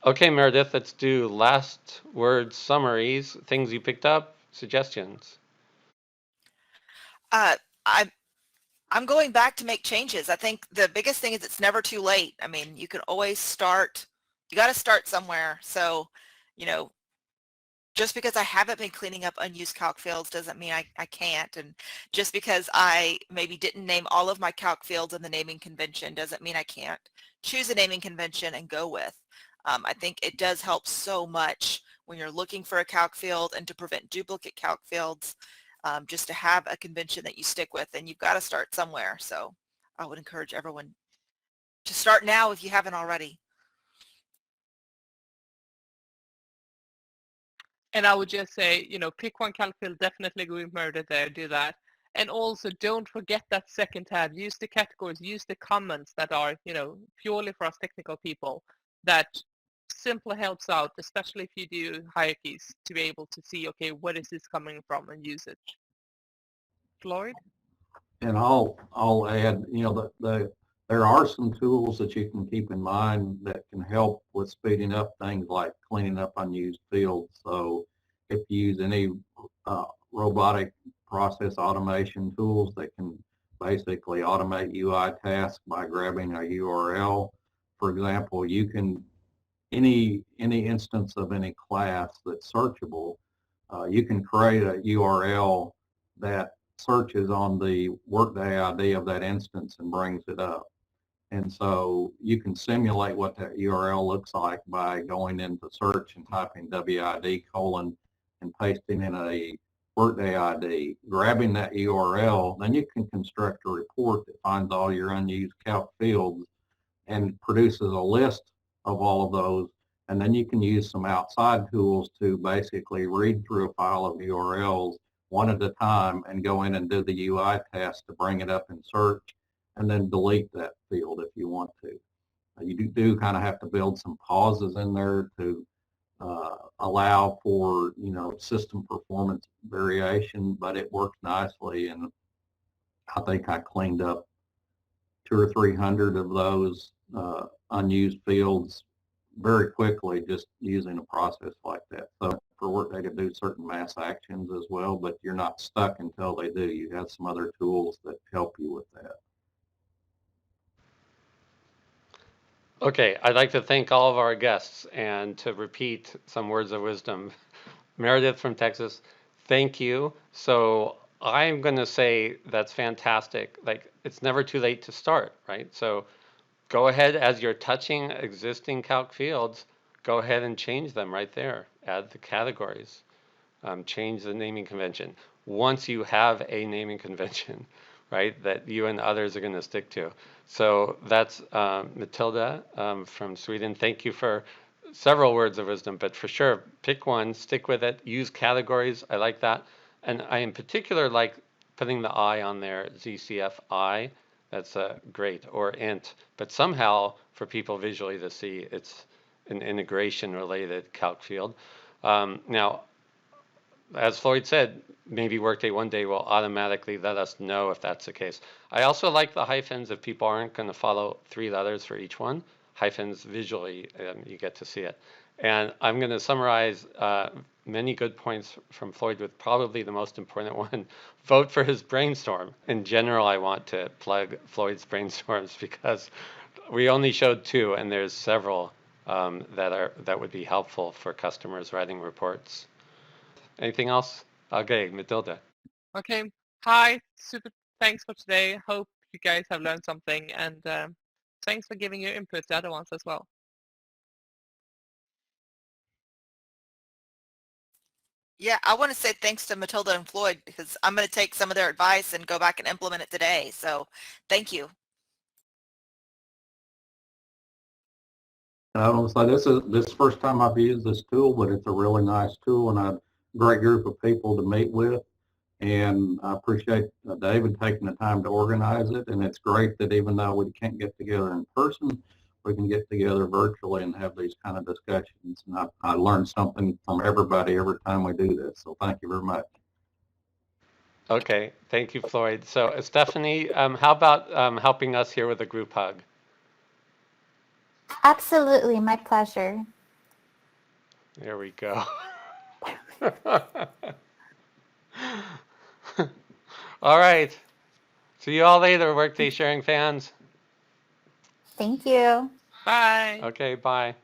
Okay, Meredith, let's do last word summaries, things you picked up, suggestions. Uh, I I'm going back to make changes. I think the biggest thing is it's never too late. I mean, you can always start. You got to start somewhere. So, you know, just because I haven't been cleaning up unused calc fields doesn't mean I can't. And just because I maybe didn't name all of my calc fields in the naming convention doesn't mean I can't choose a naming convention and go with. I think it does help so much when you're looking for a calc field and to prevent duplicate calc fields, just to have a convention that you stick with, and you've got to start somewhere. So I would encourage everyone to start now if you haven't already. And I would just say, pick one calc field, definitely go with murder there, do that. And also don't forget that second tab. Use the categories, use the comments that are, purely for us technical people. That simply helps out, especially if you do hierarchies, to be able to see, okay, what is this coming from and use it. Floyd? And I'll add, there are some tools that you can keep in mind that can help with speeding up things like cleaning up unused fields. So if you use any robotic process automation tools that can basically automate UI tasks by grabbing a URL, for example, you can any instance of any class that's searchable, you can create a URL that searches on the Workday ID of that instance and brings it up. And so you can simulate what that URL looks like by going into search and typing WID : and pasting in a Workday ID, grabbing that URL, then you can construct a report that finds all your unused calc fields and produces a list of all of those. And then you can use some outside tools to basically read through a file of URLs one at a time and go in and do the UI test to bring it up in search and then delete that field if you want to. You do kind of have to build some pauses in there to allow for, system performance variation, but it works nicely. And I think I cleaned up 200 or 300 of those unused fields very quickly just using a process like that. So for Workday to do certain mass actions as well, but you're not stuck until they do. You have some other tools that help you with that. Okay, I'd like to thank all of our guests and to repeat some words of wisdom. Meredith from Texas, thank you. So I'm going to say that's fantastic. Like, it's never too late to start, right? So go ahead as you're touching existing calc fields, go ahead and change them right there. Add the categories, change the naming convention. Once you have a naming convention, right, that you and others are going to stick to. So that's Matilda from Sweden. Thank you for several words of wisdom, but for sure, pick one, stick with it, use categories. I like that. And I in particular like putting the I on there, ZCFI. That's great, or int. But somehow, for people visually to see, it's an integration-related calc field. Now, as Floyd said, maybe Workday one day will automatically let us know if that's the case. I also like the hyphens if people aren't going to follow 3 letters for each one. Hyphens visually, you get to see it. And I'm going to summarize many good points from Floyd with probably the most important one. Vote for his brainstorm. In general, I want to plug Floyd's brainstorms because we only showed 2 and there's several that would be helpful for customers writing reports. Anything else? Okay, Matilda. Okay. Hi. Super. Thanks for today. Hope you guys have learned something, and thanks for giving your input to other ones as well. Yeah, I want to say thanks to Matilda and Floyd because I'm going to take some of their advice and go back and implement it today. So thank you. And I don't say this is the first time I've used this tool, but it's a really nice tool and a great group of people to meet with. And I appreciate David taking the time to organize it. And it's great that even though we can't get together in person, we can get together virtually and have these kind of discussions. And I learned something from everybody every time we do this. So thank you very much. Okay, thank you, Floyd. So Stephanie, how about helping us here with a group hug? Absolutely, my pleasure. There we go. All right. See you all later, Workday sharing fans. Thank you. Bye. Okay, bye.